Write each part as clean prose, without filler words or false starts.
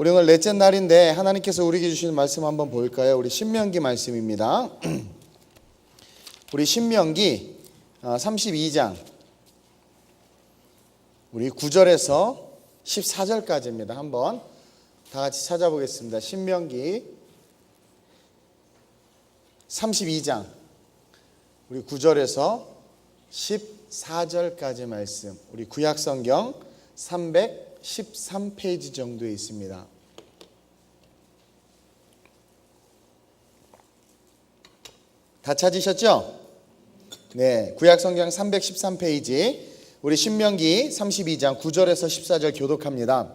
우리 오늘 넷째 날인데 하나님께서 우리에게 주시는 말씀 한번 볼까요? 우리 신명기 말씀입니다. 우리 신명기 32장 우리 9절에서 14절까지입니다. 한번 다 같이 찾아보겠습니다. 신명기 32장 우리 9절에서 14절까지 말씀, 우리 구약성경 313페이지 정도에 있습니다. 다 찾으셨죠? 네, 구약성경 313페이지 우리 신명기 32장 9절에서 14절 교독합니다.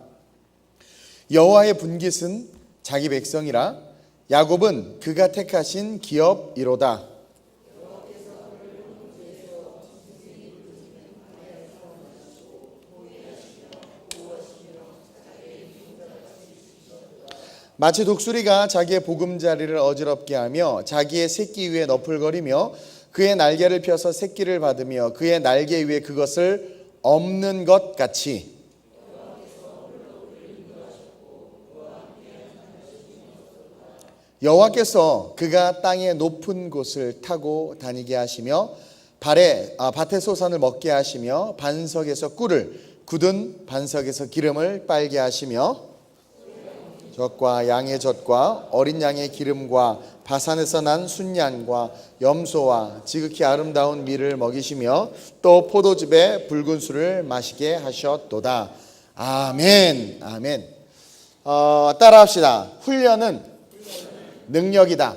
여호와의 분깃은 자기 백성이라 야곱은 그가 택하신 기업이로다. 마치 독수리가 자기의 보금자리를 어지럽게 하며 자기의 새끼 위에 너풀거리며 그의 날개를 펴서 새끼를 받으며 그의 날개 위에 그것을 엎는 것 같이 여호와께서 그가 땅의 높은 곳을 타고 다니게 하시며 밭의 소산을 먹게 하시며 반석에서 꿀을 굳은 반석에서 기름을 빨게 하시며 젖과 양의 젖과 어린 양의 기름과 바산에서 난 순양과 염소와 지극히 아름다운 밀을 먹이시며 또 포도즙에 붉은 술을 마시게 하셨도다. 아멘. 아멘. 따라합시다. 훈련은 능력이다.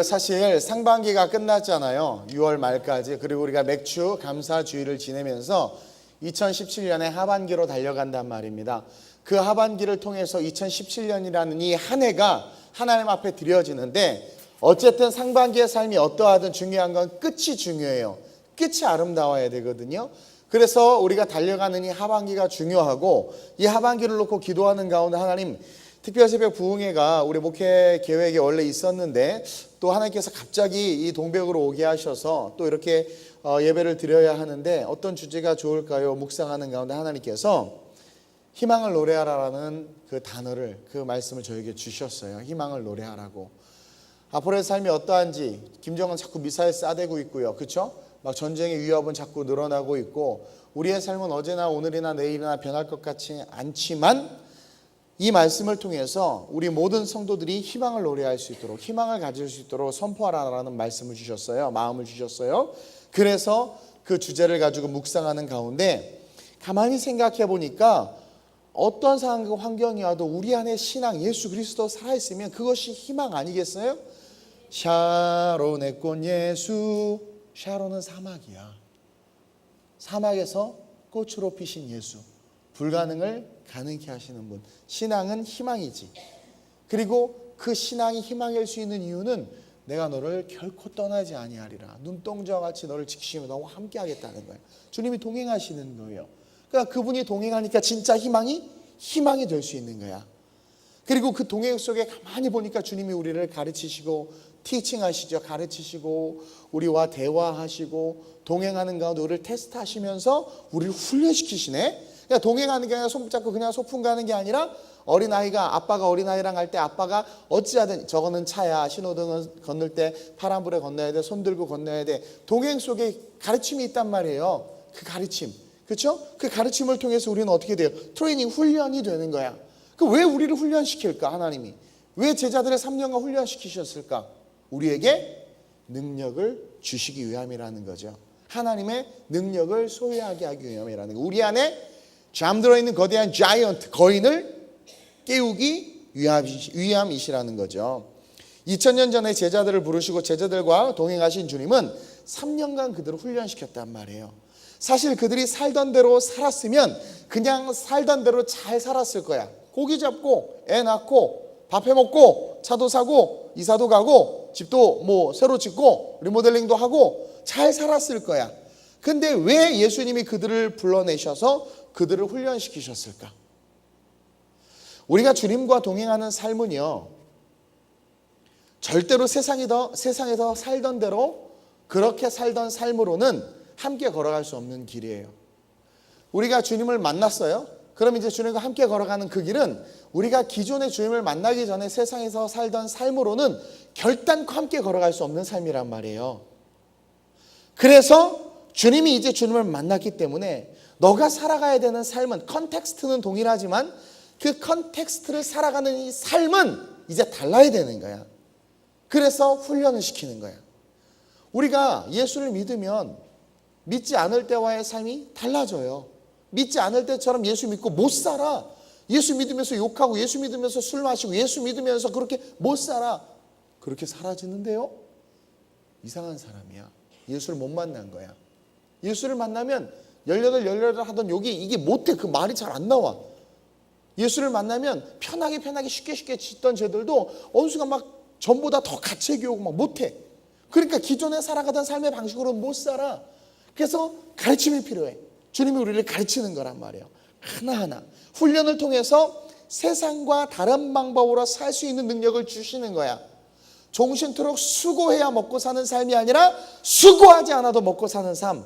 사실 상반기가 끝났잖아요. 6월 말까지. 그리고 우리가 맥주 감사주의를 지내면서 2017년의 하반기로 달려간단 말입니다. 그 하반기를 통해서 2017년이라는 이 한 해가 하나님 앞에 드려지는데, 어쨌든 상반기의 삶이 어떠하든 중요한 건 끝이 중요해요. 끝이 아름다워야 되거든요. 그래서 우리가 달려가는 이 하반기가 중요하고, 이 하반기를 놓고 기도하는 가운데 하나님, 특별새벽 부흥회가 우리 목회 계획에 원래 있었는데 또 하나님께서 갑자기 이 동백으로 오게 하셔서 또 이렇게 예배를 드려야 하는데 어떤 주제가 좋을까요? 묵상하는 가운데 하나님께서 희망을 노래하라라는 그 단어를, 그 말씀을 저에게 주셨어요. 희망을 노래하라고. 앞으로의 삶이 어떠한지, 김정은 자꾸 미사일 쏴대고 있고요. 그렇죠? 막 전쟁의 위협은 자꾸 늘어나고 있고, 우리의 삶은 어제나 오늘이나 내일이나 변할 것 같지 않지만 이 말씀을 통해서 우리 모든 성도들이 희망을 노래할 수 있도록, 희망을 가질 수 있도록 선포하라라는 말씀을 주셨어요. 마음을 주셨어요. 그래서 그 주제를 가지고 묵상하는 가운데 가만히 생각해 보니까 어떤 상황과 환경이 와도 우리 안에 신앙, 예수 그리스도 살아있으면 그것이 희망 아니겠어요? 샤론의 꽃 예수. 샤론은 사막이야. 사막에서 꽃으로 피신 예수. 불가능을 가능케 하시는 분. 신앙은 희망이지. 그리고 그 신앙이 희망일 수 있는 이유는 내가 너를 결코 떠나지 아니하리라. 눈동자와 같이 너를 지키시며 너와 함께 하겠다는 거예요. 주님이 동행하시는 거예요. 그러니까 그분이 동행하니까 진짜 희망이 될 수 있는 거야. 그리고 그 동행 속에 가만히 보니까 주님이 우리를 가르치시고 티칭하시죠. 가르치시고 우리와 대화하시고 동행하는 가운데 우리를 테스트하시면서 우리를 훈련시키시네. 그러니까 동행하는 게 아니라 손 붙잡고 그냥 소풍 가는 게 아니라, 어린아이가 아빠가 어린아이랑 갈 때 아빠가 어찌하든 저거는 차야, 신호등을 건널 때 파란불에 건너야 돼, 손 들고 건너야 돼. 동행 속에 가르침이 있단 말이에요. 그 가르침, 그렇죠? 그 가르침을 통해서 우리는 어떻게 돼요? 트레이닝, 훈련이 되는 거야. 왜 우리를 훈련시킬까? 하나님이 왜 제자들의 3년간 훈련시키셨을까? 우리에게 능력을 주시기 위함이라는 거죠. 하나님의 능력을 소유하게 하기 위함이라는 거. 우리 안에 잠들어 있는 거대한 자이언트, 거인을 깨우기 위함이시라는 거죠. 2000년 전에 제자들을 부르시고 제자들과 동행하신 주님은 3년간 그들을 훈련시켰단 말이에요. 사실 그들이 살던 대로 살았으면 그냥 살던 대로 잘 살았을 거야. 고기 잡고 애 낳고 밥 해먹고 차도 사고 이사도 가고 집도 새로 짓고 리모델링도 하고 잘 살았을 거야. 근데 왜 예수님이 그들을 불러내셔서 그들을 훈련시키셨을까? 우리가 주님과 동행하는 삶은요, 절대로 세상에서 살던 대로 그렇게 살던 삶으로는 함께 걸어갈 수 없는 길이에요. 우리가 주님을 만났어요. 그럼 이제 주님과 함께 걸어가는 그 길은 우리가 기존의 주님을 만나기 전에 세상에서 살던 삶으로는 결단코 함께 걸어갈 수 없는 삶이란 말이에요. 그래서 주님이 이제 주님을 만났기 때문에 너가 살아가야 되는 삶은, 컨텍스트는 동일하지만 그 컨텍스트를 살아가는 이 삶은 이제 달라야 되는 거야. 그래서 훈련을 시키는 거야. 우리가 예수를 믿으면 믿지 않을 때와의 삶이 달라져요. 믿지 않을 때처럼 예수 믿고 못 살아. 예수 믿으면서 욕하고 예수 믿으면서 술 마시고 예수 믿으면서 그렇게 못 살아. 그렇게 사라지는데요? 이상한 사람이야. 예수를 못 만난 거야. 예수를 만나면 18 하던 욕이 이게 못해. 그 말이 잘 안 나와. 예수를 만나면 편하게 쉽게 짓던 죄들도 어느 순간 막 전보다 더 가책이 오고 막 못해. 그러니까 기존에 살아가던 삶의 방식으로는 못 살아. 그래서 가르침이 필요해. 주님이 우리를 가르치는 거란 말이에요. 하나하나 훈련을 통해서 세상과 다른 방법으로 살 수 있는 능력을 주시는 거야. 종신토록 수고해야 먹고 사는 삶이 아니라 수고하지 않아도 먹고 사는 삶.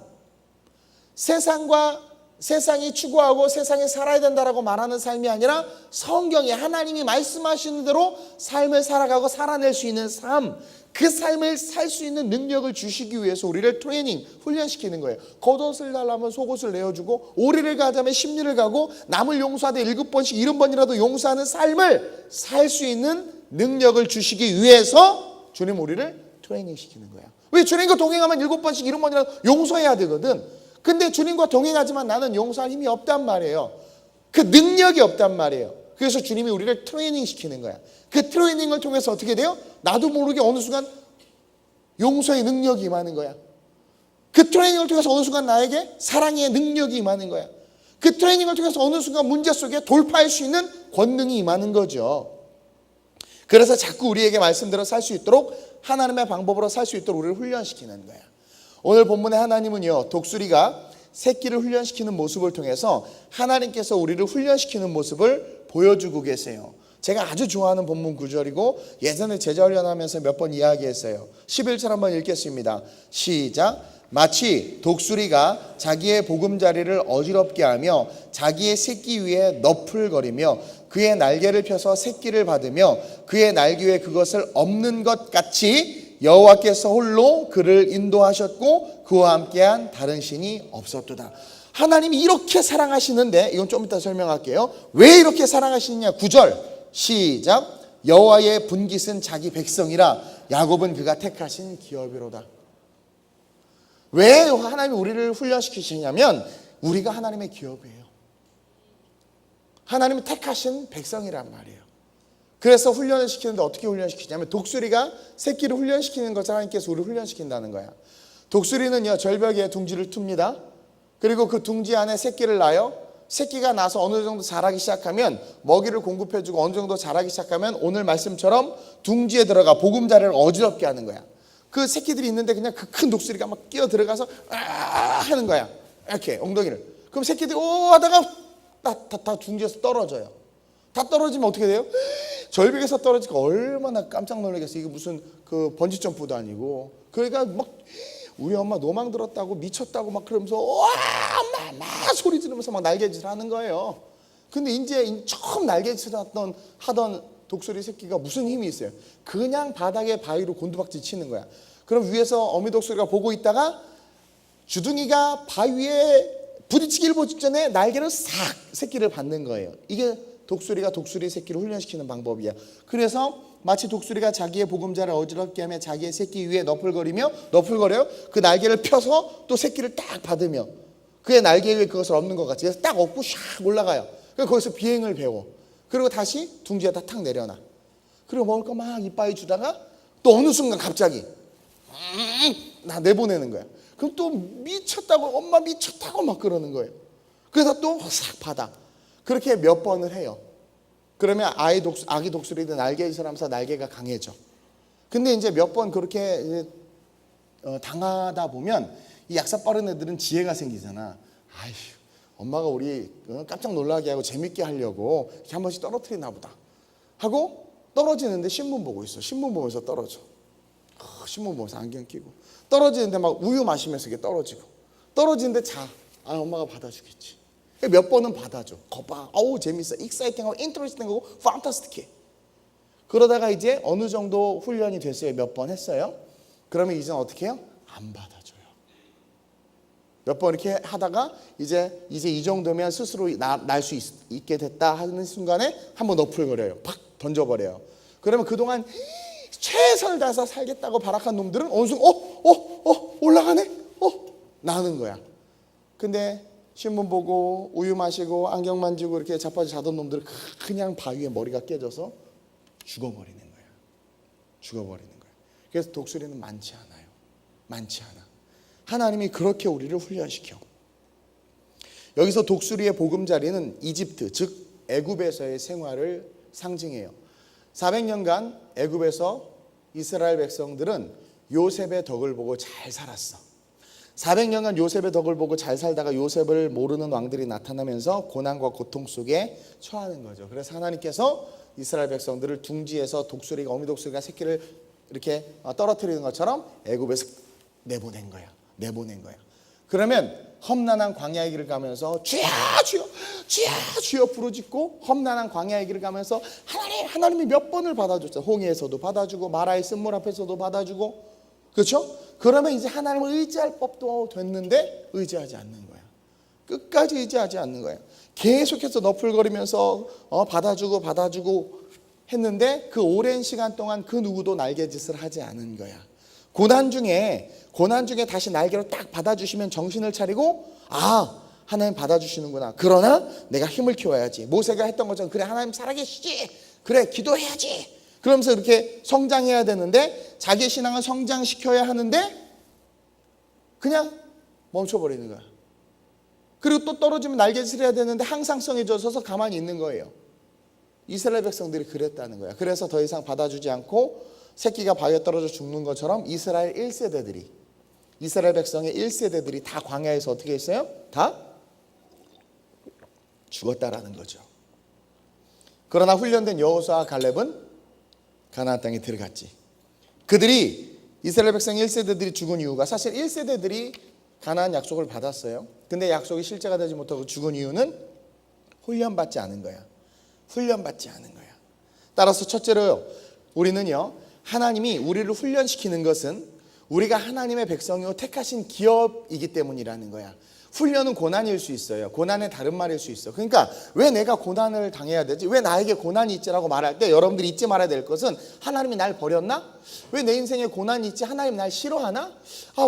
세상이 추구하고 세상에 살아야 된다라고 말하는 삶이 아니라 성경에 하나님이 말씀하시는 대로 삶을 살아가고 살아낼 수 있는 삶, 그 삶을 살 수 있는 능력을 주시기 위해서 우리를 트레이닝, 훈련시키는 거예요. 겉옷을 달라면 속옷을 내어주고, 오리를 가자면 십리를 가고, 남을 용서하되 7번씩 70번이라도 용서하는 삶을 살 수 있는 능력을 주시기 위해서 주님 우리를 트레이닝 시키는 거야. 왜? 주님과 동행하면 7번씩 70번이라도 용서해야 되거든. 근데 주님과 동행하지만 나는 용서할 힘이 없단 말이에요. 그 능력이 없단 말이에요. 그래서 주님이 우리를 트레이닝 시키는 거야. 그 트레이닝을 통해서 어떻게 돼요? 나도 모르게 어느 순간 용서의 능력이 임하는 거야. 그 트레이닝을 통해서 어느 순간 나에게 사랑의 능력이 임하는 거야. 그 트레이닝을 통해서 어느 순간 문제 속에 돌파할 수 있는 권능이 임하는 거죠. 그래서 자꾸 우리에게 말씀대로 살 수 있도록, 하나님의 방법으로 살 수 있도록 우리를 훈련시키는 거야. 오늘 본문의 하나님은요, 독수리가 새끼를 훈련시키는 모습을 통해서 하나님께서 우리를 훈련시키는 모습을 보여주고 계세요. 제가 아주 좋아하는 본문 구절이고 예전에 제자훈련하면서 몇 번 이야기했어요. 11절 한번 읽겠습니다. 시작. 마치 독수리가 자기의 보금자리를 어지럽게 하며 자기의 새끼 위에 너풀거리며 그의 날개를 펴서 새끼를 받으며 그의 날개 위에 그것을 엎는 것 같이 여호와께서 홀로 그를 인도하셨고 그와 함께한 다른 신이 없었도다. 하나님이 이렇게 사랑하시는데, 이건 좀 이따 설명할게요. 왜 이렇게 사랑하시느냐. 9절 시작. 여호와의 분깃은 자기 백성이라 야곱은 그가 택하신 기업이로다. 왜 하나님이 우리를 훈련시키시냐면 우리가 하나님의 기업이에요. 하나님이 택하신 백성이란 말이에요. 그래서 훈련을 시키는데 어떻게 훈련시키냐면 독수리가 새끼를 훈련시키는 것처럼 하나님께서 우리를 훈련시킨다는 거야. 독수리는요, 절벽에 둥지를 툽니다. 그리고 그 둥지 안에 새끼를 낳아요. 새끼가 나서 어느 정도 자라기 시작하면 먹이를 공급해주고 어느 정도 자라기 시작하면 오늘 말씀처럼 둥지에 들어가 보금자리를 어지럽게 하는 거야. 그 새끼들이 있는데 그냥 그 큰 독수리가 막 끼어 들어가서 하는 거야. 이렇게 엉덩이를. 그럼 새끼들이 하다가 다 둥지에서 떨어져요. 다 떨어지면 어떻게 돼요? 절벽에서 떨어지니까 얼마나 깜짝 놀라겠어. 이게 무슨 그 번지 점프도 아니고. 그러니까 막 우리 엄마 노망 들었다고 미쳤다고 막 그러면서 엄마 막 소리 지르면서 막 날개짓을 하는 거예요. 근데 이제 처음 날개짓을 하던 독수리 새끼가 무슨 힘이 있어요? 그냥 바닥에 바위로 곤두박질 치는 거야. 그럼 위에서 어미 독수리가 보고 있다가 주둥이가 바위에 부딪히기 일보 직전에 날개를 싹 새끼를 받는 거예요. 이게 독수리가 독수리 새끼를 훈련시키는 방법이야. 그래서 마치 독수리가 자기의 보금자를 어지럽게 하며 자기의 새끼 위에 너풀거려요. 그 날개를 펴서 또 새끼를 딱 받으며 그의 날개 위에 그것을 엎는 것 같이. 그래서 딱 엎고 샥 올라가요. 그래서 거기서 비행을 배워. 그리고 다시 둥지에다 탁 내려놔. 그리고 먹을 거 막 이빠이 주다가 또 어느 순간 갑자기 나 내보내는 거야. 그럼 또 미쳤다고, 엄마 미쳤다고 막 그러는 거예요. 그래서 또 싹 받아. 그렇게 몇 번을 해요. 그러면 아기 독수리들 날개짓을 하면서 날개가 강해져. 근데 이제 몇 번 그렇게 당하다 보면 이 약사 빠른 애들은 지혜가 생기잖아. 아휴, 엄마가 우리 깜짝 놀라게 하고 재밌게 하려고 이렇게 한 번씩 떨어뜨리나 보다 하고 떨어지는데 신문 보고 있어. 신문 보면서 떨어져. 신문 보면서 안경 끼고 떨어지는데 막 우유 마시면서 이게 떨어지고 떨어지는데 자. 엄마가 받아주겠지. 몇 번은 받아줘. 거봐, 어우 재밌어, 익사이팅하고 인터레스팅하고 판타스틱해. 그러다가 이제 어느 정도 훈련이 됐어요. 몇 번 했어요. 그러면 이제는 어떻게 해요? 안 받아줘요. 몇 번 이렇게 하다가 이제 이 정도면 스스로 날 수 있게 됐다 하는 순간에 한번 너풀거려요. 팍 던져버려요. 그러면 그동안 최선을 다해서 살겠다고 발악한 놈들은 어느 순간 올라가네? 나는 거야. 근데 신문 보고 우유 마시고 안경 만지고 이렇게 자빠져 자던 놈들은 그냥 바위에 머리가 깨져서 죽어버리는 거야. 죽어버리는 거야. 그래서 독수리는 많지 않아요. 많지 않아. 하나님이 그렇게 우리를 훈련시켜. 여기서 독수리의 보금자리는 이집트, 즉 애굽에서의 생활을 상징해요. 400년간 애굽에서 이스라엘 백성들은 요셉의 덕을 보고 잘 살았어. 400년간 요셉의 덕을 보고 잘 살다가 요셉을 모르는 왕들이 나타나면서 고난과 고통 속에 처하는 거죠. 그래서 하나님께서 이스라엘 백성들을 둥지에서 독수리가, 어미 독수리가 새끼를 이렇게 떨어뜨리는 것처럼 애굽에서 내보낸 거야. 그러면 험난한 광야의 길을 가면서 주여 주여 주여 주여 부르짖고 험난한 광야의 길을 가면서 하나님이 몇 번을 받아줬어요. 홍해에서도 받아주고 마라의 쓴물 앞에서도 받아주고, 그렇죠? 그러면 이제 하나님을 의지할 법도 됐는데 의지하지 않는 거야. 끝까지 의지하지 않는 거야. 계속해서 너풀거리면서 받아주고 했는데 그 오랜 시간 동안 그 누구도 날개짓을 하지 않은 거야. 고난 중에 다시 날개로 딱 받아주시면 정신을 차리고, 하나님 받아주시는구나. 그러나 내가 힘을 키워야지. 모세가 했던 것처럼, 그래 하나님 살아계시지, 그래 기도해야지, 그러면서 이렇게 성장해야 되는데, 자기 신앙을 성장시켜야 하는데 그냥 멈춰버리는 거야. 그리고 또 떨어지면 날개짓을 해야 되는데 항상성에 젖어서 가만히 있는 거예요. 이스라엘 백성들이 그랬다는 거야. 그래서 더 이상 받아주지 않고 새끼가 바위에 떨어져 죽는 것처럼 이스라엘 백성의 1세대들이 다 광야에서 어떻게 했어요? 다 죽었다라는 거죠. 그러나 훈련된 여호수아와 갈렙은 가나안 땅에 들어갔지. 그들이, 이스라엘 백성 1세대들이 죽은 이유가, 사실 1세대들이 가나안 약속을 받았어요. 근데 약속이 실제가 되지 못하고 죽은 이유는 훈련받지 않은 거야. 따라서 첫째로 우리는요, 하나님이 우리를 훈련시키는 것은 우리가 하나님의 백성이요 택하신 기업이기 때문이라는 거야. 훈련은 고난일 수 있어요. 고난의 다른 말일 수 있어. 그러니까 왜 내가 고난을 당해야 되지? 왜 나에게 고난이 있지라고 말할 때 여러분들이 잊지 말아야 될 것은, 하나님이 날 버렸나? 왜 내 인생에 고난이 있지? 하나님 날 싫어하나?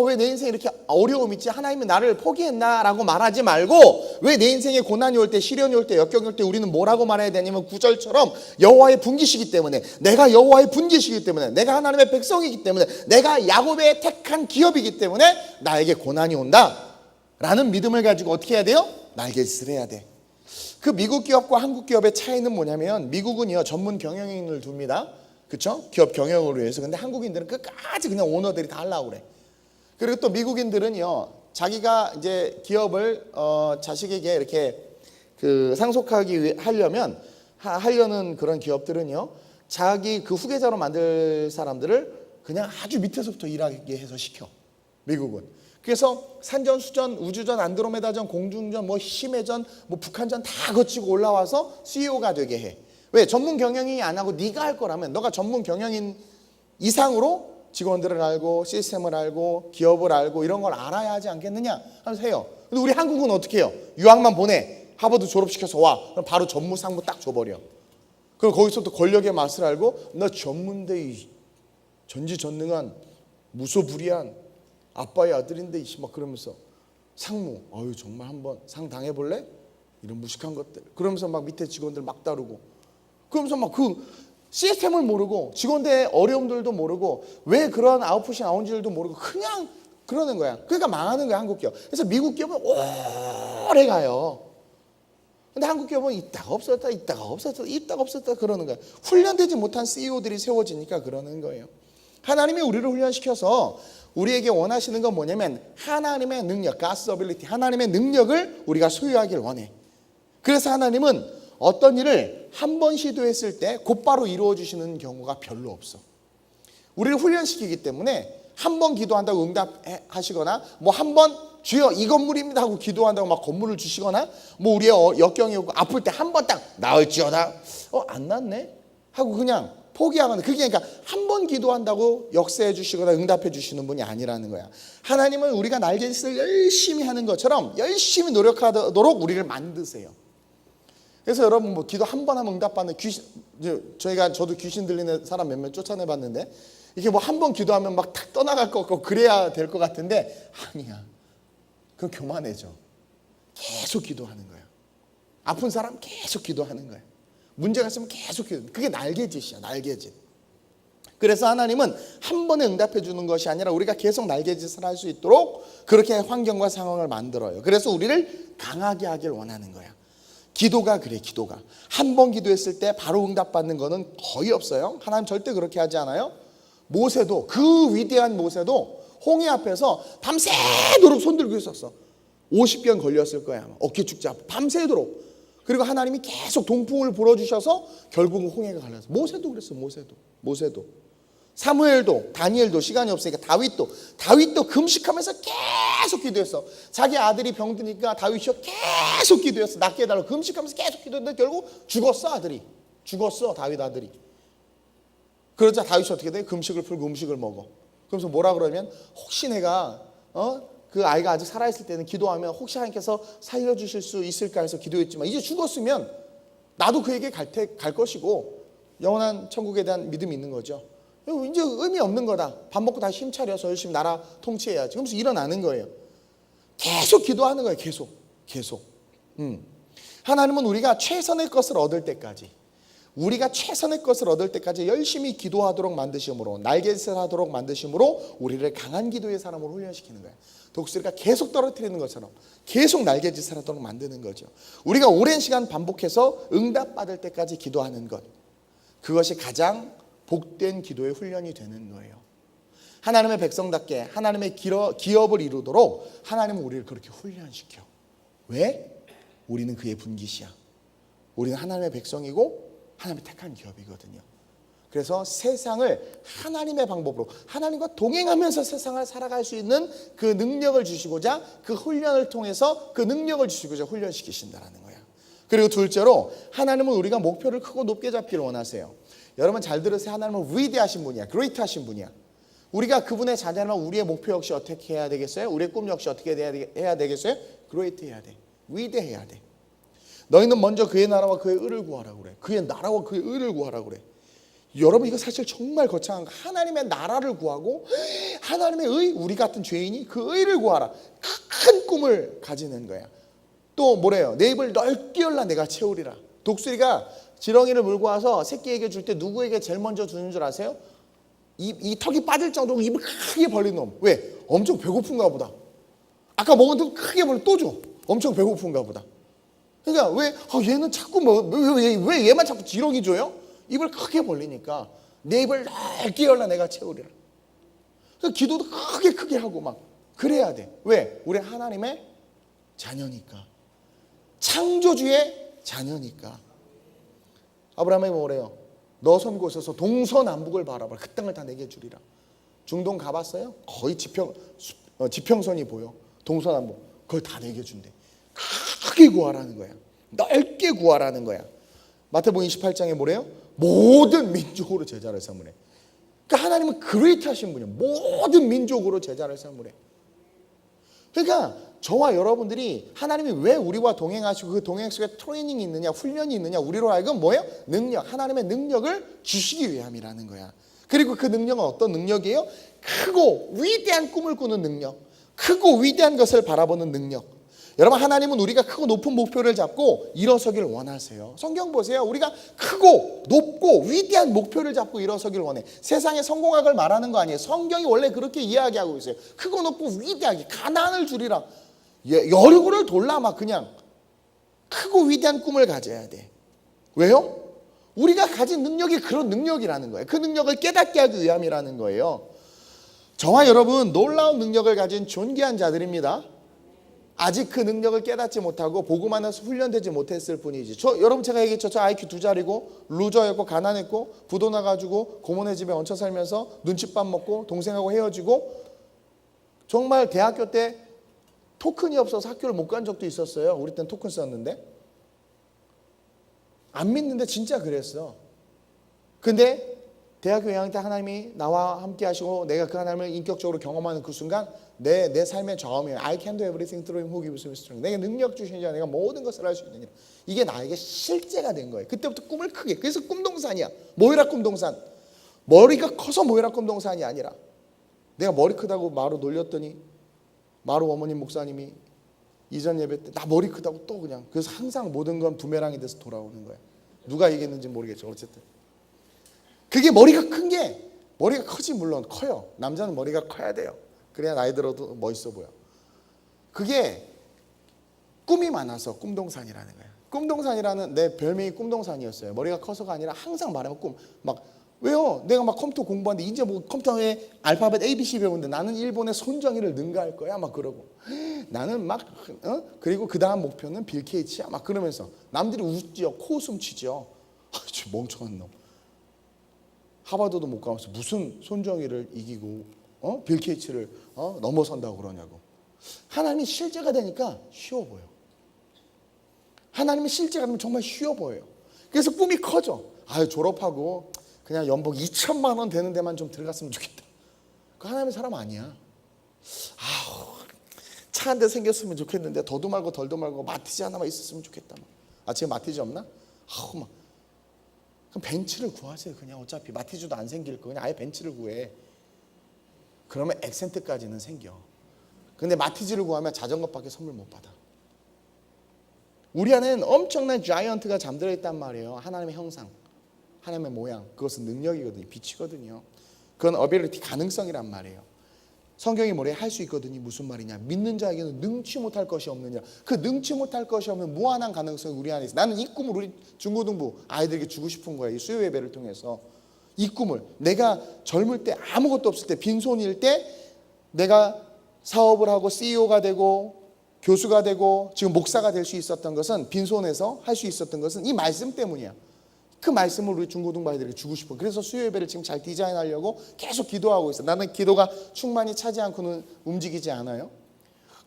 왜 내 인생에 이렇게 어려움이 있지? 하나님이 나를 포기했나? 라고 말하지 말고, 왜 내 인생에 고난이 올 때, 시련이 올 때, 역경이 올 때 우리는 뭐라고 말해야 되냐면, 9절처럼 여호와의 분기시기 때문에, 내가 여호와의 분기시기 때문에, 내가 하나님의 백성이기 때문에, 내가 야곱의 택한 기업이기 때문에 나에게 고난이 온다 라는 믿음을 가지고 어떻게 해야 돼요? 날개짓을 해야 돼. 그 미국 기업과 한국 기업의 차이는 뭐냐면, 미국은요 전문 경영인을 둡니다. 그렇죠? 기업 경영을 위해서. 근데 한국인들은 끝까지 그냥 오너들이 다 하려고 그래. 그리고 또 미국인들은요, 자기가 이제 기업을 자식에게 이렇게 하려면 하려는 그런 기업들은요, 자기 그 후계자로 만들 사람들을 그냥 아주 밑에서부터 일하게 해서 시켜. 미국은. 그래서 산전, 수전, 우주전, 안드로메다전, 공중전, 심해전, 북한전 다 거치고 올라와서 CEO가 되게 해. 왜? 전문 경영인이 안 하고 네가 할 거라면, 너가 전문 경영인 이상으로 직원들을 알고 시스템을 알고 기업을 알고 이런 걸 알아야 하지 않겠느냐 하면서 해요. 근데 우리 한국은 어떻게 해요? 유학만 보내. 하버드 졸업시켜서 와. 그럼 바로 전무 상무 딱 줘버려. 그리고 거기서 또 권력의 맛을 알고, 너 전문대 전지전능한 무소불위한 아빠의 아들인데 막 그러면서 상무, 정말 한번 상 당해볼래? 이런 무식한 것들. 그러면서 막 밑에 직원들 막 다루고, 그러면서 막 그 시스템을 모르고, 직원들의 어려움들도 모르고, 왜 그런 아웃풋이 나온지도 모르고 그냥 그러는 거야. 그러니까 망하는 거야, 한국 기업. 그래서 미국 기업은 오래 가요. 근데 한국 기업은 있다가 없었다 그러는 거야. 훈련되지 못한 CEO들이 세워지니까 그러는 거예요. 하나님이 우리를 훈련시켜서 우리에게 원하시는 건 뭐냐면, 하나님의 능력, God's ability, 하나님의 능력을 우리가 소유하길 원해. 그래서 하나님은 어떤 일을 한 번 시도했을 때 곧바로 이루어 주시는 경우가 별로 없어. 우리를 훈련시키기 때문에 한 번 기도한다고 응답하시거나 뭐 한 번 주여 이 건물입니다 하고 기도한다고 막 건물을 주시거나 뭐 우리의 역경이 오고 아플 때 한 번 딱 나을지어다 안 낫네 하고 그냥 포기하거나 그게 그러니까 한 번 기도한다고 역사해 주시거나 응답해 주시는 분이 아니라는 거야. 하나님은 우리가 날갯짓을 열심히 하는 것처럼 열심히 노력하도록 우리를 만드세요. 그래서 여러분 뭐 기도 한 번 하면 응답받는 귀신, 저도 귀신 들리는 사람 몇몇 쫓아내 봤는데 이게 뭐 한 번 기도하면 막 탁 떠나갈 것 같고 그래야 될 것 같은데 아니야. 그건 교만해져. 계속 기도하는 거야. 아픈 사람 계속 기도하는 거야. 문제가 있으면 계속 기도. 그게 날갯짓이야. 날갯짓. 그래서 하나님은 한 번에 응답해 주는 것이 아니라 우리가 계속 날갯짓을 할 수 있도록 그렇게 환경과 상황을 만들어요. 그래서 우리를 강하게 하길 원하는 거야. 기도가 그래. 기도가 한 번 기도했을 때 바로 응답받는 거는 거의 없어요. 하나님 절대 그렇게 하지 않아요. 모세도 그 위대한 모세도 홍해 앞에서 밤새도록 손들고 있었어. 50병 걸렸을 거야. 아마. 어깨 축자 밤새도록. 그리고 하나님이 계속 동풍을 불어주셔서 결국은 홍해가 갈라서. 모세도 그랬어. 모세도 사무엘도 다니엘도 시간이 없으니까 다윗도 금식하면서 계속 기도했어. 자기 아들이 병드니까 다윗이 계속 기도했어. 낫게 해달라고 금식하면서 계속 기도했는데 결국 죽었어. 아들이 죽었어. 다윗 아들이. 그러자 다윗이 어떻게 돼? 금식을 풀고 음식을 먹어. 그러면서 뭐라 그러면 혹시 내가 그 아이가 아직 살아있을 때는 기도하면 혹시 하나님께서 살려주실 수 있을까 해서 기도했지만 이제 죽었으면 나도 그에게 갈 것이고 영원한 천국에 대한 믿음이 있는 거죠. 이제 의미 없는 거다. 밥 먹고 다시 힘 차려서 열심히 나라 통치해야지. 그러면서 일어나는 거예요. 계속 기도하는 거예요. 계속. 하나님은 우리가 최선의 것을 얻을 때까지 열심히 기도하도록 만드심으로 날갯짓을 하도록 만드심으로 우리를 강한 기도의 사람으로 훈련시키는 거예요. 독수리가 계속 떨어뜨리는 것처럼 계속 날갯짓을 하도록 만드는 거죠. 우리가 오랜 시간 반복해서 응답받을 때까지 기도하는 것, 그것이 가장 복된 기도의 훈련이 되는 거예요. 하나님의 백성답게 하나님의 기업을 이루도록 하나님은 우리를 그렇게 훈련시켜. 왜? 우리는 그의 분깃이야. 우리는 하나님의 백성이고 하나님의 택한 기업이거든요. 그래서 세상을 하나님의 방법으로 하나님과 동행하면서 세상을 살아갈 수 있는 그 능력을 주시고자 그 훈련을 통해서 그 능력을 주시고자 훈련시키신다는 거야. 그리고 둘째로 하나님은 우리가 목표를 크고 높게 잡기를 원하세요. 여러분 잘 들으세요. 하나님은 위대하신 분이야. 그레이트하신 분이야. 우리가 그분의 자녀라면 우리의 목표 역시 어떻게 해야 되겠어요? 우리의 꿈 역시 어떻게 해야 되겠어요? 그레이트 해야 돼. 위대해야 돼. 너희는 먼저 그의 나라와 그의 의를 구하라고 그래. 그의 나라와 그의 의를 구하라고 그래. 여러분 이거 사실 정말 거창한 거. 하나님의 나라를 구하고 하나님의 의, 우리 같은 죄인이 그 의를 구하라. 큰 꿈을 가지는 거야. 또 뭐래요? 내 입을 넓게 열라 내가 채우리라. 독수리가 지렁이를 물고 와서 새끼에게 줄 때 누구에게 제일 먼저 주는 줄 아세요? 이 턱이 빠질 정도로 입을 크게 벌린 놈. 왜? 엄청 배고픈가 보다. 아까 먹은 턱 크게 벌려 또 줘. 엄청 배고픈가 보다. 그러니까 왜 얘는 자꾸 왜 얘만 자꾸 지렁이 줘요? 입을 크게 벌리니까 내 입을 넓게 열라 내가 채우리라. 그러니까 기도도 크게 하고 막 그래야 돼. 왜? 우리 하나님의 자녀니까. 창조주의 자녀니까. 아브라함이 뭐래요? 너 선 곳에서 동서남북을 바라봐. 그 땅을 다 내게 주리라. 중동 가봤어요? 거의 지평선이 보여. 동서남북 그걸 다 내게 준대. 크게 구하라는 거야. 넓게 구하라는 거야. 마태복음 28장에 뭐래요? 모든 민족으로 제자를 삼으래. 그러니까 하나님은 그레이트하신 분이에요. 모든 민족으로 제자를 삼으래. 그러니까 저와 여러분들이 하나님이 왜 우리와 동행하시고 그 동행 속에 트레이닝이 있느냐, 훈련이 있느냐, 우리로 하여금 뭐예요? 능력, 하나님의 능력을 주시기 위함이라는 거야. 그리고 그 능력은 어떤 능력이에요? 크고 위대한 꿈을 꾸는 능력, 크고 위대한 것을 바라보는 능력. 여러분 하나님은 우리가 크고 높은 목표를 잡고 일어서길 원하세요. 성경 보세요. 우리가 크고 높고 위대한 목표를 잡고 일어서길 원해. 세상의 성공학을 말하는 거 아니에요. 성경이 원래 그렇게 이야기하고 있어요. 크고 높고 위대하게 가난을 주리라. 여리고를 돌라 막 그냥 크고 위대한 꿈을 가져야 돼. 왜요? 우리가 가진 능력이 그런 능력이라는 거예요. 그 능력을 깨닫게 하기 위함이라는 거예요. 저와 여러분 놀라운 능력을 가진 존귀한 자들입니다. 아직 그 능력을 깨닫지 못하고 보고만 해서 훈련되지 못했을 뿐이지. 여러분 제가 얘기했죠. 저 IQ 2짜리고 루저였고 가난했고 부도 나가지고 고모네 집에 얹혀 살면서 눈칫밥 먹고 동생하고 헤어지고 정말 대학교 때 토큰이 없어서 학교를 못 간 적도 있었어요. 우리 때는 토큰 썼는데. 안 믿는데 진짜 그랬어. 근데 대학교 2학년 때 하나님이 나와 함께 하시고 내가 그 하나님을 인격적으로 경험하는 그 순간 내 삶의 저음이에요. I can do everything through him who gives me strength. 내게 능력 주신 자 내가 모든 것을 할 수 있느니라. 이게 나에게 실제가 된 거예요. 그때부터 꿈을 크게. 그래서 꿈동산이야. 모이라 꿈동산. 머리가 커서 모이라 꿈동산이 아니라 내가 머리 크다고 마루 놀렸더니 마루 어머님 목사님이 이전 예배 때 나 머리 크다고 또 그냥. 그래서 항상 모든 건 부메랑이 돼서 돌아오는 거예요. 누가 이겼는지 모르겠죠. 어쨌든 그게 머리가 큰 게 머리가 크지 물론 커요. 남자는 머리가 커야 돼요. 그래야 나이 들어도 멋있어 보여. 그게 꿈이 많아서 꿈동산이라는 거예요. 꿈동산이라는 내 별명이 꿈동산이었어요. 머리가 커서가 아니라 항상 말하면 꿈. 막 왜요? 내가 막 컴퓨터 공부하는데 이제 뭐 컴퓨터에 알파벳 ABC 배우는데 나는 일본의 손정희를 능가할 거야 막 그러고 나는 막 그리고 그 다음 목표는 빌 게이츠야 막 그러면서 남들이 웃죠. 코웃음 치죠. 저 멍청한 놈. 하버드도 못 가면서 무슨 손정희를 이기고 빌 게이츠를 넘어선다고 그러냐고. 하나님이 실제가 되니까 쉬워 보여. 하나님이 실제가 되면 정말 쉬워 보여요. 그래서 꿈이 커져. 아유 졸업하고 그냥 연봉 2천만 원 되는 데만 좀 들어갔으면 좋겠다. 그 하나님의 사람 아니야. 아우 차 한 대 생겼으면 좋겠는데 더도 말고 덜도 말고 마티즈 하나만 있었으면 좋겠다. 지금 마티즈 없나? 아우 막 그럼 벤츠를 구하세요. 그냥 어차피 마티즈도 안 생길 거 그냥 아예 벤츠를 구해. 그러면 액센트까지는 생겨. 근데 마티즈를 구하면 자전거밖에 선물 못 받아. 우리 안에는 엄청난 자이언트가 잠들어 있단 말이에요. 하나님의 형상, 하나님의 모양. 그것은 능력이거든요. 빛이거든요. 그건 어빌리티, 가능성이란 말이에요. 성경이 뭐래? 할 수 있거든요. 무슨 말이냐? 믿는 자에게는 능치 못할 것이 없느냐. 그 능치 못할 것이 없는 무한한 가능성이 우리 안에 있어. 나는 이 꿈을 우리 중고등부 아이들에게 주고 싶은 거야. 이 수요 예배를 통해서. 이 꿈을 내가 젊을 때 아무것도 없을 때 빈손일 때 내가 사업을 하고 CEO가 되고 교수가 되고 지금 목사가 될 수 있었던 것은 빈손에서 할 수 있었던 것은 이 말씀 때문이야. 그 말씀을 우리 중고등부 아이들에게 주고 싶어. 그래서 수요 예배를 지금 잘 디자인하려고 계속 기도하고 있어. 나는 기도가 충만히 차지 않고는 움직이지 않아요.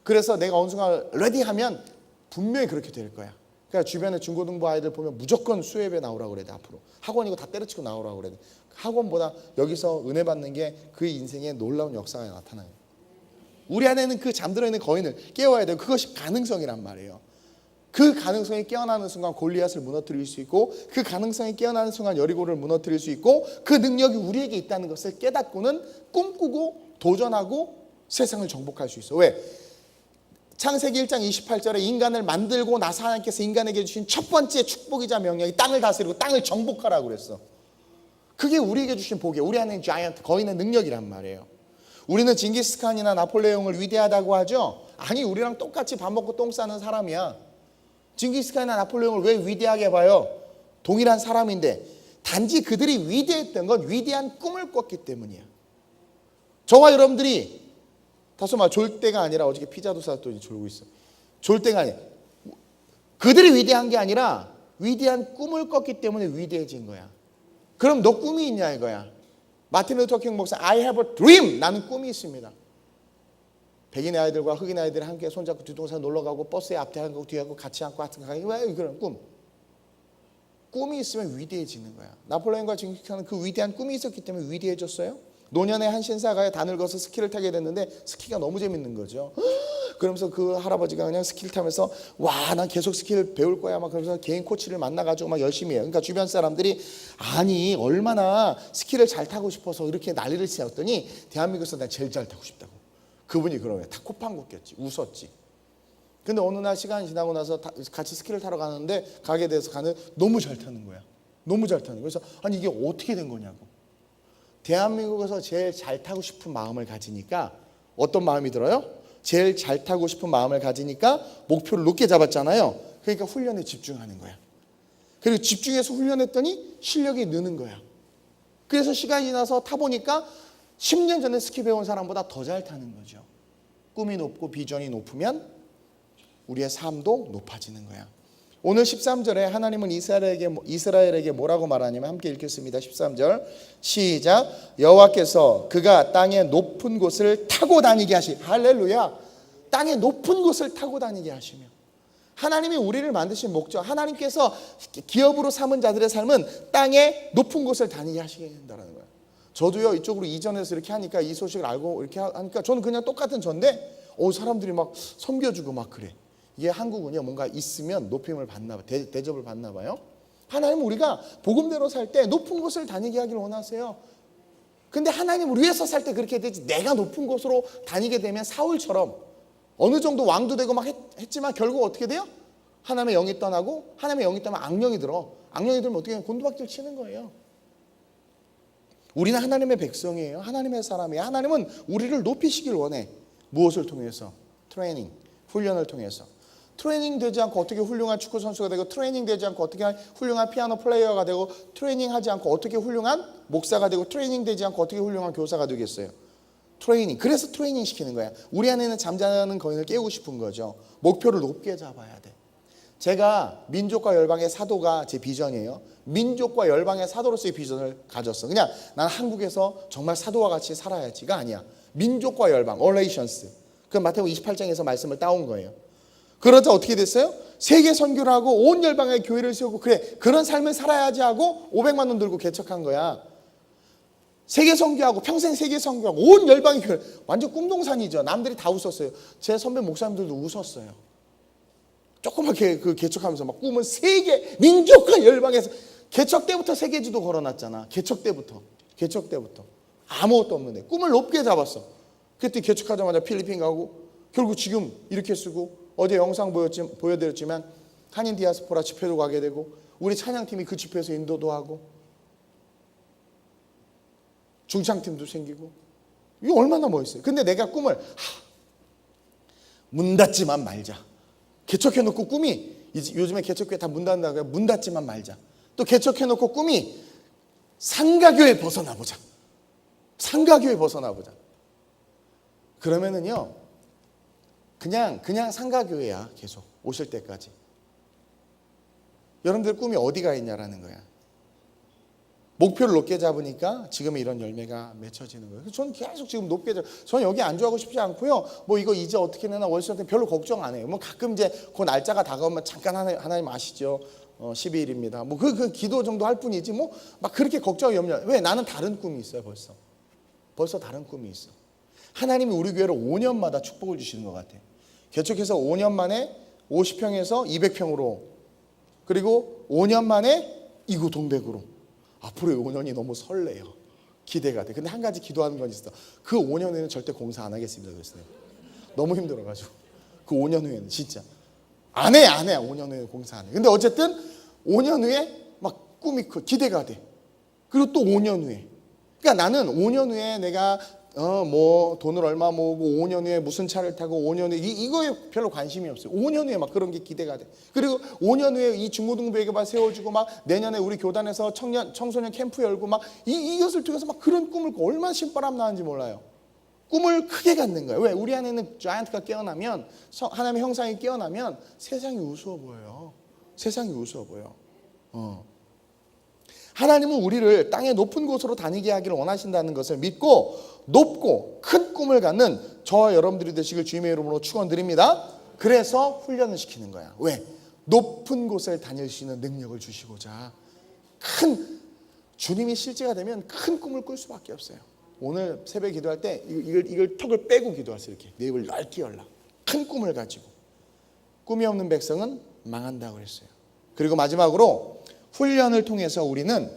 그래서 내가 어느 순간 레디하면 분명히 그렇게 될 거야. 그러니까 주변에 중고등부 아이들 보면 무조건 수요 예배 나오라고 그래. 앞으로 학원이고 다 때려치고 나오라고 그래. 학원보다 여기서 은혜 받는 게 그의 인생에 놀라운 역사가 나타나요. 우리 안에는 그 잠들어 있는 거인을 깨워야 돼요. 그것이 가능성이란 말이에요. 그 가능성이 깨어나는 순간 골리앗을 무너뜨릴 수 있고 그 가능성이 깨어나는 순간 여리고를 무너뜨릴 수 있고 그 능력이 우리에게 있다는 것을 깨닫고는 꿈꾸고 도전하고 세상을 정복할 수 있어. 왜? 창세기 1장 28절에 인간을 만들고 나서 하나님께서 인간에게 주신 첫 번째 축복이자 명령이 땅을 다스리고 땅을 정복하라고 그랬어. 그게 우리에게 주신 복이에요. 우리 안에 자이언트, 거인의 능력이란 말이에요. 우리는 징기스칸이나 나폴레옹을 위대하다고 하죠. 아니 우리랑 똑같이 밥 먹고 똥 싸는 사람이야. 징기스칸이나 나폴레옹을 왜 위대하게 봐요? 동일한 사람인데 단지 그들이 위대했던 건 위대한 꿈을 꿨기 때문이야. 저와 여러분들이 다소 말 졸 때가 아니라 어저께 피자도 사왔더니 졸고 있어. 졸 때가 아니야. 그들이 위대한 게 아니라 위대한 꿈을 꿨기 때문에 위대해진 거야. 그럼 너 꿈이 있냐 이거야. 마틴 루터 킹 목사 I have a dream. 나는 꿈이 있습니다. 백인의 아이들과 흑인의 아이들이 함께 손잡고 뒤통수에 놀러가고 버스에 앞에 하고 뒤에 하고 같이 앉고 같은 가게. 왜 그런 꿈? 꿈이 있으면 위대해지는 거야. 나폴레옹과 징기스칸은 그 위대한 꿈이 있었기 때문에 위대해졌어요. 노년의 한 신사가 다 늙어서 스키를 타게 됐는데 스키가 너무 재밌는 거죠. 그러면서 그 할아버지가 그냥 스키를 타면서 와, 난 계속 스키를 배울 거야 막 그러면서 개인 코치를 만나가지고 막 열심히 해요. 그러니까 주변 사람들이 아니 얼마나 스키를 잘 타고 싶어서 이렇게 난리를 치었더니 대한민국에서 난 제일 잘 타고 싶다고. 그분이 그러면 다 코판고 꼈지. 웃었지. 근데 어느 날 시간이 지나고 나서 같이 스키를 타러 가는데 가게 돼서 가는 너무 잘 타는 거야. 너무 잘 타는 거야. 그래서 아니 이게 어떻게 된 거냐고. 대한민국에서 제일 잘 타고 싶은 마음을 가지니까 어떤 마음이 들어요? 제일 잘 타고 싶은 마음을 가지니까 목표를 높게 잡았잖아요. 그러니까 훈련에 집중하는 거야. 그리고 집중해서 훈련했더니 실력이 느는 거야. 그래서 시간이 지나서 타보니까 10년 전에 스키 배운 사람보다 더 잘 타는 거죠. 꿈이 높고 비전이 높으면 우리의 삶도 높아지는 거야. 오늘 13절에 하나님은 이스라엘에게 뭐라고 말하냐면 함께 읽겠습니다. 13절 시작. 여호와께서 그가 땅의 높은 곳을 타고 다니게 할렐루야. 땅의 높은 곳을 타고 다니게 하시며, 하나님이 우리를 만드신 목적, 하나님께서 기업으로 삼은 자들의 삶은 땅의 높은 곳을 다니게 하시게 된다는 거예요. 저도요, 이쪽으로 이전해서 이렇게 하니까, 이 소식을 알고 이렇게 하니까 저는 그냥 똑같은 전데 사람들이 막 섬겨주고 막 그래. 이게 한국은요, 뭔가 있으면 높임을 받나 봐요. 대접을 받나 봐요. 하나님은 우리가 복음대로 살 때 높은 곳을 다니게 하기를 원하세요. 근데 하나님을 위해서 살 때 그렇게 되지, 내가 높은 곳으로 다니게 되면 사울처럼 어느 정도 왕도 되고 막 했지만 결국 어떻게 돼요? 하나님의 영이 떠나고, 하나님의 영이 떠나면 악령이 들어. 악령이 들면 어떻게 해요? 곤두박질 치는 거예요. 우리는 하나님의 백성이에요. 하나님의 사람이에요. 하나님은 우리를 높이시길 원해. 무엇을 통해서? 트레이닝, 훈련을 통해서. 트레이닝 되지 않고 어떻게 훌륭한 축구 선수가 되고, 트레이닝 되지 않고 어떻게 훌륭한 피아노 플레이어가 되고, 트레이닝 하지 않고 어떻게 훌륭한 목사가 되고, 트레이닝 되지 않고 어떻게 훌륭한 교사가 되겠어요? 트레이닝. 그래서 트레이닝 시키는 거야. 우리 안에 있는 잠자는 거인을 깨우고 싶은 거죠. 목표를 높게 잡아야 돼. 제가 민족과 열방의 사도가 제 비전이에요. 민족과 열방의 사도로서의 비전을 가졌어. 그냥 난 한국에서 정말 사도와 같이 살아야지가 아니야. 민족과 열방, relations. 그 마태복음 28장에서 말씀을 따온 거예요. 그러자 어떻게 됐어요? 세계 선교를 하고 온 열방의 교회를 세우고, 그래, 그런 삶을 살아야지 하고 500만 원 들고 개척한 거야. 세계 선교하고, 평생 세계 선교하고 온 열방의 교회, 완전 꿈동산이죠. 남들이 다 웃었어요. 제 선배 목사님들도 웃었어요. 조그맣게 그 개척하면서 막 꿈은 세계 민족과 열방에서, 개척 때부터 세계지도 걸어놨잖아. 개척 때부터 아무것도 없는데 꿈을 높게 잡았어. 그때 개척하자마자 필리핀 가고, 결국 지금 이렇게 쓰고, 어제 영상 보여드렸지만 한인 디아스포라 집회도 가게 되고, 우리 찬양팀이 그 집회에서 인도도 하고, 중창팀도 생기고, 이거 얼마나 멋있어요. 근데 내가 꿈을 문 닫지만 말자. 개척해놓고 꿈이, 요즘에 개척교회 다 문 닫는다고, 문 닫지만 말자. 또 개척해놓고 꿈이 상가교회 벗어나보자. 상가교회 벗어나보자. 그러면은요, 그냥 상가교회야. 계속 오실 때까지. 여러분들 꿈이 어디가 있냐라는 거야. 목표를 높게 잡으니까 지금 이런 열매가 맺혀지는 거예요. 저는 계속 지금 높게 저는 여기 안주하고 싶지 않고요. 뭐 이거 이제 어떻게 내나 월수한테 별로 걱정 안 해요. 뭐 가끔 이제 그 날짜가 다가오면 잠깐 하나님 아시죠? 12일입니다. 뭐 그 기도 정도 할 뿐이지 뭐 막 그렇게 걱정 염려. 왜? 나는 다른 꿈이 있어요. 벌써 다른 꿈이 있어. 하나님이 우리 교회를 5년마다 축복을 주시는 것 같아요. 개척해서 5년 만에 50평에서 200평으로, 그리고 5년 만에 이구 동백으로. 앞으로의 5년이 너무 설레요. 기대가 돼. 근데 한 가지 기도하는 건 있어. 그 5년 후에는 절대 공사 안 하겠습니다. 그랬어요. 너무 힘들어가지고. 그 5년 후에는 진짜 안 해. 5년 후에 공사 안 해. 근데 어쨌든 5년 후에 막 꿈이 기대가 돼. 그리고 또 5년 후에. 그러니까 나는 5년 후에 내가 뭐 돈을 얼마 모으고 5년 후에 무슨 차를 타고 5년 후에 이거에 별로 관심이 없어요. 5년 후에 막 그런 게 기대가 돼. 그리고 5년 후에 이 중고등부에게 세워주고, 막 내년에 우리 교단에서 청소년 캠프 열고, 막 이것을 통해서 막 그런 꿈을 얼마나 신바람 나는지 몰라요. 꿈을 크게 갖는 거예요. 왜? 우리 안에 있는 자이언트가 깨어나면, 하나님의 형상이 깨어나면 세상이 우스워 보여요. 세상이 우스워 보여. 하나님은 우리를 땅의 높은 곳으로 다니게 하기를 원하신다는 것을 믿고 높고 큰 꿈을 갖는 저와 여러분들이 되시길 주님의 이름으로 축원드립니다. 그래서 훈련을 시키는 거야. 왜? 높은 곳을 다닐 수 있는 능력을 주시고자. 주님이 실제가 되면 큰 꿈을 꿀 수밖에 없어요. 오늘 새벽에 기도할 때 이걸 턱을 빼고 기도하세요. 이렇게 내 입을 넓게 열라. 큰 꿈을 가지고. 꿈이 없는 백성은 망한다고 그랬어요. 그리고 마지막으로 훈련을 통해서 우리는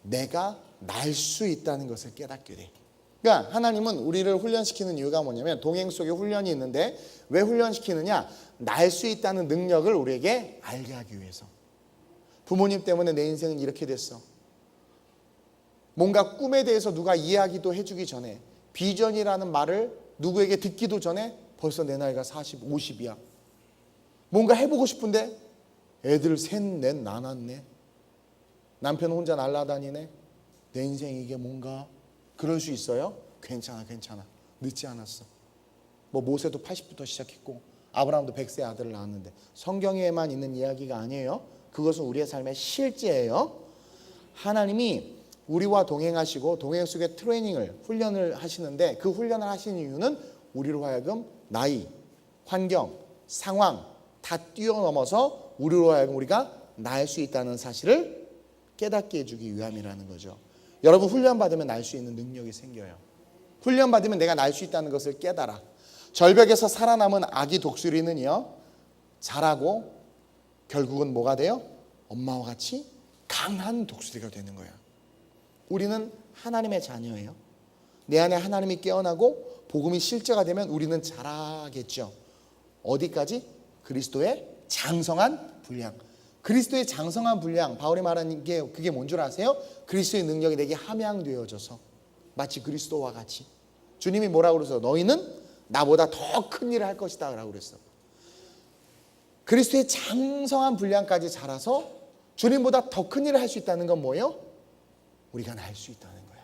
내가 날 수 있다는 것을 깨닫게 돼. 그러니까 하나님은 우리를 훈련시키는 이유가 뭐냐면, 동행 속에 훈련이 있는데 왜 훈련시키느냐? 날 수 있다는 능력을 우리에게 알게 하기 위해서. 부모님 때문에 내 인생은 이렇게 됐어. 뭔가 꿈에 대해서 누가 이야기도 해주기 전에, 비전이라는 말을 누구에게 듣기도 전에 벌써 내 나이가 40, 50이야. 뭔가 해보고 싶은데 애들 셋, 넷 낳았네. 남편 혼자 날아다니네. 내 인생 이게 뭔가. 그럴 수 있어요? 괜찮아. 늦지 않았어. 뭐 모세도 80부터 시작했고 아브라함도 100세 아들을 낳았는데 성경에만 있는 이야기가 아니에요. 그것은 우리의 삶의 실제예요. 하나님이 우리와 동행하시고 동행 속에 트레이닝을 훈련을 하시는데 그 훈련을 하시는 이유는 우리로 하여금 나이, 환경, 상황 다 뛰어넘어서 우리로 하여금 우리가 날 수 있다는 사실을 깨닫게 해주기 위함이라는 거죠. 여러분 훈련받으면 날 수 있는 능력이 생겨요. 훈련받으면 내가 날 수 있다는 것을 깨달아. 절벽에서 살아남은 아기 독수리는요 자라고 결국은 뭐가 돼요? 엄마와 같이 강한 독수리가 되는 거야. 우리는 하나님의 자녀예요. 내 안에 하나님이 깨어나고 복음이 실제가 되면 우리는 자라겠죠. 어디까지? 그리스도의 장성한 분량. 그리스도의 장성한 분량, 바울이 말하는 게 그게 뭔 줄 아세요? 그리스도의 능력이 내게 함양되어져서 마치 그리스도와 같이. 주님이 뭐라고 그러세요? 너희는 나보다 더 큰 일을 할 것이다 라고 그랬어. 그리스도의 장성한 분량까지 자라서 주님보다 더 큰 일을 할 수 있다는 건 뭐예요? 우리가 날 수 있다는 거야.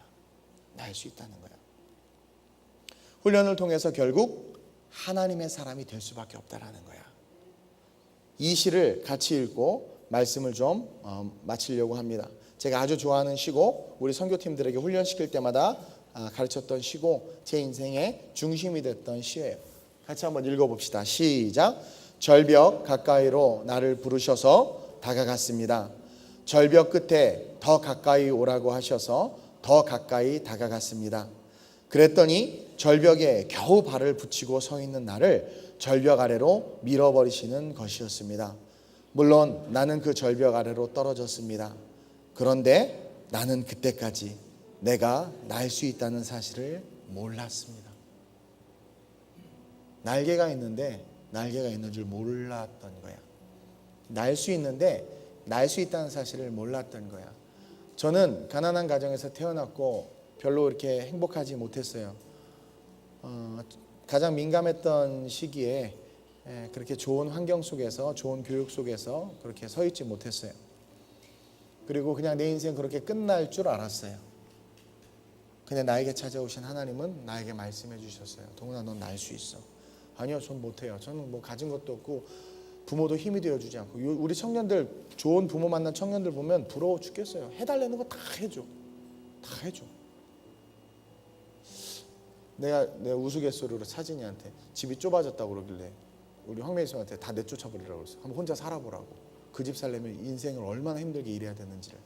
날 수 있다는 거야. 훈련을 통해서 결국 하나님의 사람이 될 수밖에 없다라는 거야. 이 시를 같이 읽고 말씀을 좀 마치려고 합니다. 제가 아주 좋아하는 시고 우리 선교팀들에게 훈련시킬 때마다 가르쳤던 시고 제 인생의 중심이 됐던 시예요. 같이 한번 읽어봅시다. 시작. 절벽 가까이로 나를 부르셔서 다가갔습니다. 절벽 끝에 더 가까이 오라고 하셔서 더 가까이 다가갔습니다. 그랬더니 절벽에 겨우 발을 붙이고 서 있는 나를 절벽 아래로 밀어버리시는 것이었습니다. 물론 나는 그 절벽 아래로 떨어졌습니다. 그런데 나는 그때까지 내가 날 수 있다는 사실을 몰랐습니다. 날개가 있는데 날개가 있는 줄 몰랐던 거야. 날 수 있는데 날 수 있다는 사실을 몰랐던 거야. 저는 가난한 가정에서 태어났고 별로 이렇게 행복하지 못했어요. 가장 민감했던 시기에 그렇게 좋은 환경 속에서 좋은 교육 속에서 그렇게 서 있지 못했어요. 그리고 그냥 내 인생 그렇게 끝날 줄 알았어요. 근데 나에게 찾아오신 하나님은 나에게 말씀해 주셨어요. 동훈아, 넌 날 수 있어. 아니요, 전 못해요. 저는 뭐 가진 것도 없고 부모도 힘이 되어주지 않고. 우리 청년들, 좋은 부모 만난 청년들 보면 부러워 죽겠어요. 해달라는 거 다 해줘. 다 해줘. 내가 우스갯소리로 차진이한테 집이 좁아졌다고 그러길래 우리 황매수한테 다 내쫓아 버리라고 그랬어. 한번 혼자 살아보라고. 그 집 살려면 인생을 얼마나 힘들게 일해야 되는지를.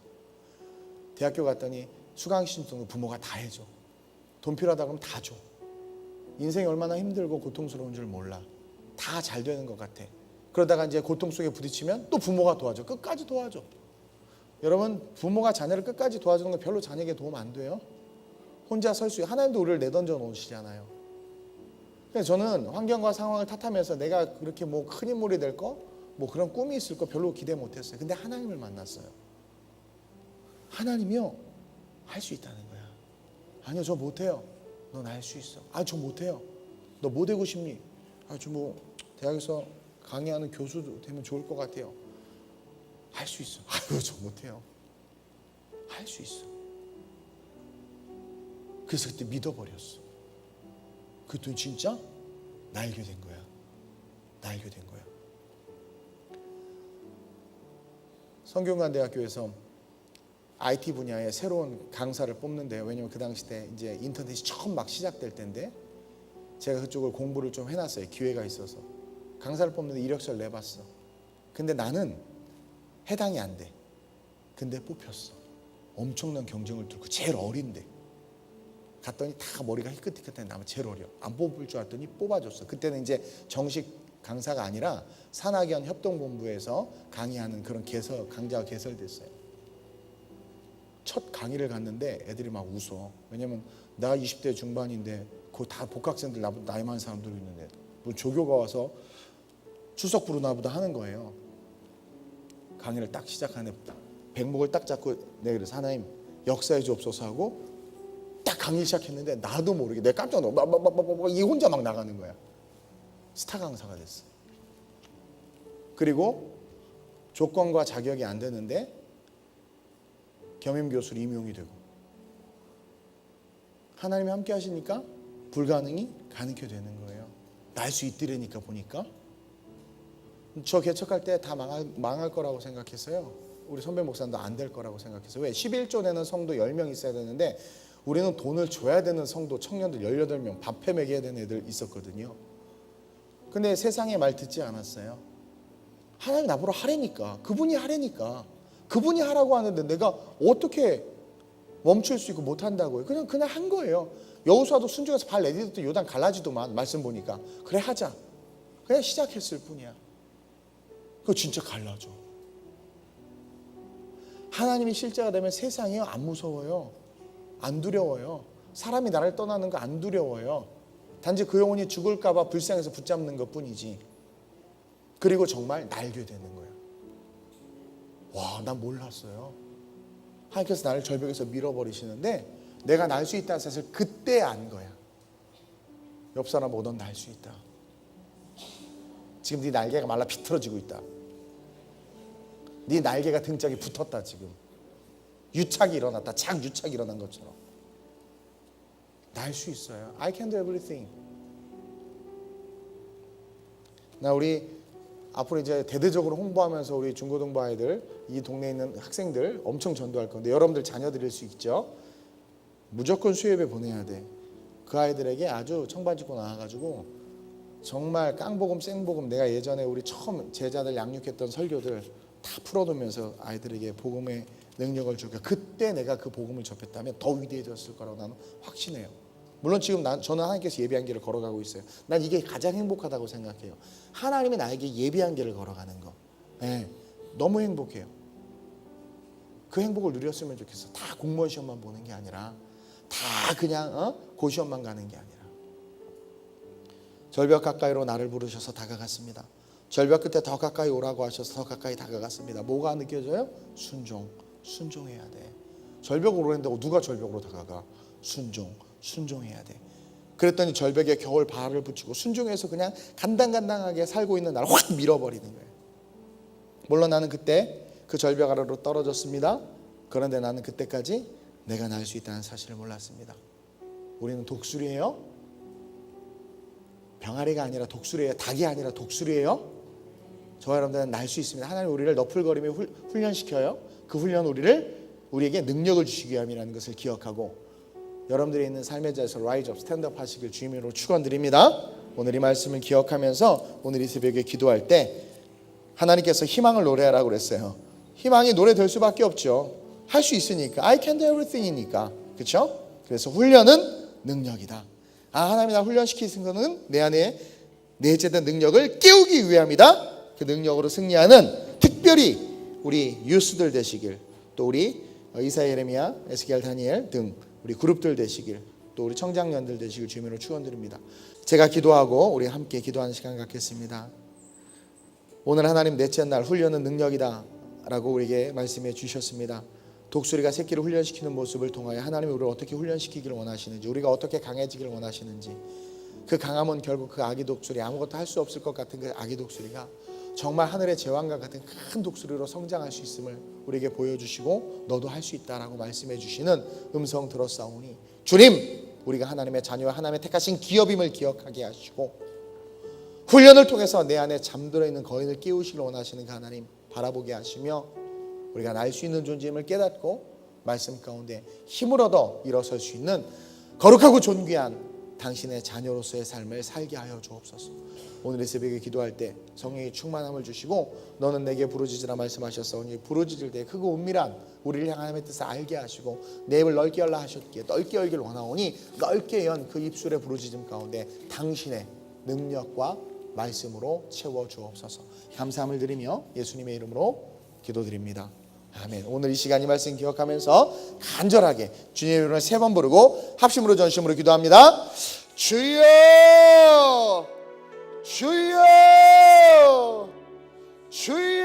대학교 갔더니 수강신청도 부모가 다 해줘. 돈 필요하다 그러면 다 줘. 인생이 얼마나 힘들고 고통스러운 줄 몰라. 다 잘 되는 것 같아. 그러다가 이제 고통 속에 부딪히면 또 부모가 도와줘. 끝까지 도와줘. 여러분, 부모가 자녀를 끝까지 도와주는 건 별로 자녀에게 도움 안 돼요. 혼자 설 수 있어요. 하나님도 우리를 내던져 놓으시잖아요. 그래서 저는 환경과 상황을 탓하면서 내가 그렇게 뭐 큰 인물이 될 거, 뭐 그런 꿈이 있을 거 별로 기대 못했어요. 근데 하나님을 만났어요. 하나님이요, 할 수 있다는 거야. 아니요, 저 못해요. 넌 할 수 있어. 아, 저 못해요. 너 뭐 되고 싶니? 아, 저 뭐 대학에서 강의하는 교수 되면 좋을 것 같아요. 할 수 있어. 아유, 저 못해요. 할 수 있어. 그래서 그때 믿어버렸어. 그랬더니 진짜 날게 된 거야. 날게 된 거야. 성균관대학교에서 IT 분야에 새로운 강사를 뽑는데요. 왜냐면 그 당시 때 이제 인터넷이 처음 막 시작될 때인데 제가 그쪽을 공부를 좀 해놨어요. 기회가 있어서. 강사를 뽑는데 이력서를 내봤어. 근데 나는 해당이 안 돼. 근데 뽑혔어. 엄청난 경쟁을 뚫고 제일 어린데. 갔더니 다 머리가 희끗희끗해. 나만 제일 어려. 안 뽑을 줄 알았더니 뽑아줬어. 그때는 이제 정식 강사가 아니라 산학연 협동본부에서 강의하는 그런 강좌가 개설됐어요. 첫 강의를 갔는데 애들이 막 웃어. 왜냐면 나 20대 중반인데 그 다 복학생들 나보다 나이 많은 사람들이 있는데 뭐 조교가 와서 출석 부르나 보다 하는 거예요. 강의를 딱 시작하는데 백목을 딱 잡고 내가 그래서 하나님 역사해 주옵소서 하고 딱 강의 시작했는데 나도 모르게 내가 깜짝 놀라 이 혼자 막 나가는 거야. 스타 강사가 됐어. 그리고 조건과 자격이 안 되는데 겸임 교수로 임용이 되고 하나님이 함께 하시니까 불가능이 가능케 되는 거예요. 날 수 있더라니까 보니까 저 개척할 때 다 망할 거라고 생각했어요. 우리 선배 목사님도 안 될 거라고 생각했어요. 왜? 11조 내는 성도 10명 있어야 되는데 우리는 돈을 줘야 되는 성도 청년들 18명 밥해 먹여야 되는 애들 있었거든요. 근데 세상의 말 듣지 않았어요. 하나님 나보러 하라니까. 그분이 하라니까. 그분이 하라고 하는데 내가 어떻게 멈출 수 있고 못한다고요. 그냥 한 거예요. 여호수아도 순종해서 발 내디뎠더니 요단 갈라지더만. 말씀 보니까 그래 하자. 그냥 시작했을 뿐이야. 그거 진짜 갈라져. 하나님이 실제가 되면 세상이요 안 무서워요. 안 두려워요. 사람이 나를 떠나는 거 안 두려워요. 단지 그 영혼이 죽을까 봐 불쌍해서 붙잡는 것뿐이지. 그리고 정말 날게 되는 거예요. 와, 난 몰랐어요. 하나님께서 나를 절벽에서 밀어버리시는데 내가 날 수 있다는 사실을 그때 안 거야. 옆 사람 보고 넌 날 수 있다. 지금 네 날개가 말라 비틀어지고 있다. 네 날개가 등짝에 붙었다. 지금 유착이 일어났다. 착유착이 일어난 것처럼 날 수 있어요. I can do everything. 나 우리 앞으로 이제 대대적으로 홍보하면서 우리 중고등부 아이들, 이 동네에 있는 학생들 엄청 전도할 건데 여러분들 자녀들일 수 있죠. 무조건 수협에 보내야 돼. 그 아이들에게 아주 청바지고 나와가지고 정말 깡복음 생복음, 내가 예전에 우리 처음 제자들 양육했던 설교들 다 풀어놓으면서 아이들에게 복음의 능력을 주고, 그때 내가 그 복음을 접했다면 더 위대해졌을 거라고 나는 확신해요. 물론 지금 저는 하나님께서 예비한 길을 걸어가고 있어요. 난 이게 가장 행복하다고 생각해요. 하나님이 나에게 예비한 길을 걸어가는 거. 네, 너무 행복해요. 그 행복을 누렸으면 좋겠어. 다 공무원 시험만 보는 게 아니라 다 그냥 고시험만 가는 게 아니라. 절벽 가까이로 나를 부르셔서 다가갔습니다. 절벽 끝에 더 가까이 오라고 하셔서 더 가까이 다가갔습니다. 뭐가 느껴져요? 순종해야 돼. 절벽으로 오는데 누가 절벽으로 다가가? 순종해야 돼. 그랬더니 절벽에 겨울 발을 붙이고 순종해서 그냥 간당간당하게 살고 있는 나를 확 밀어버리는 거예요. 물론 나는 그때 그 절벽 아래로 떨어졌습니다. 그런데 나는 그때까지 내가 날 수 있다는 사실을 몰랐습니다. 우리는 독수리예요? 병아리가 아니라 독수리예요? 닭이 아니라 독수리예요? 저와 여러분들은 날 수 있습니다. 하나님 우리를 너풀거림에 훈련시켜요. 그 훈련 우리에게 능력을 주시기 위함이라는 것을 기억하고 여러분들이 있는 삶의 자리에서 라이즈 업, 스탠드업 하시길 주님으로 축원드립니다. 오늘 이 말씀을 기억하면서 오늘 이 새벽에 기도할 때 하나님께서 희망을 노래하라고 그랬어요. 희망이 노래될 수밖에 없죠. 할 수 있으니까. I can do everything이니까. 그렇죠? 그래서 훈련은 능력이다. 하나님이 나 훈련시키신 것은 내 안에 내재된 능력을 깨우기 위함이다. 그 능력으로 승리하는 특별히 우리 유스들 되시길, 또 우리 이사야, 예레미야, 에스겔, 다니엘 등 우리 그룹들 되시길, 또 우리 청장년들 되시길 주님으로 축원드립니다. 제가 기도하고 우리 함께 기도하는 시간 갖겠습니다. 오늘 하나님 넷째 날 훈련은 능력이다 라고 우리에게 말씀해 주셨습니다. 독수리가 새끼를 훈련시키는 모습을 통하여 하나님이 우리를 어떻게 훈련시키기를 원하시는지, 우리가 어떻게 강해지기를 원하시는지, 그 강함은 결국 그 아기 독수리, 아무것도 할 수 없을 것 같은 그 아기 독수리가 정말 하늘의 제왕과 같은 큰 독수리로 성장할 수 있음을 우리에게 보여주시고 너도 할 수 있다라고 말씀해 주시는 음성 들었사오니 주님, 우리가 하나님의 자녀와 하나님의 택하신 기업임을 기억하게 하시고 훈련을 통해서 내 안에 잠들어 있는 거인을 깨우시길 원하시는 그 하나님 바라보게 하시며 우리가 날 수 있는 존재임을 깨닫고 말씀 가운데 힘을 얻어 일어설 수 있는 거룩하고 존귀한 당신의 자녀로서의 삶을 살게 하여 주옵소서. 오늘 이 새벽에 기도할 때 성령의 충만함을 주시고 너는 내게 부르짖으라 말씀하셨사오니 부르짖을 때 크고 은밀한 우리를 향한 하나님의 뜻을 알게 하시고 내 입을 넓게 열라 하셨기에 넓게 열기를 원하오니 넓게 연 그 입술의 부르짖음 가운데 당신의 능력과 말씀으로 채워 주옵소서. 감사함을 드리며 예수님의 이름으로 기도드립니다. 아멘. 오늘 이 시간 이 말씀 기억하면서 간절하게 주님의 이름을 3번 부르고 합심으로 전심으로 기도합니다. 주여, 주여, 주여.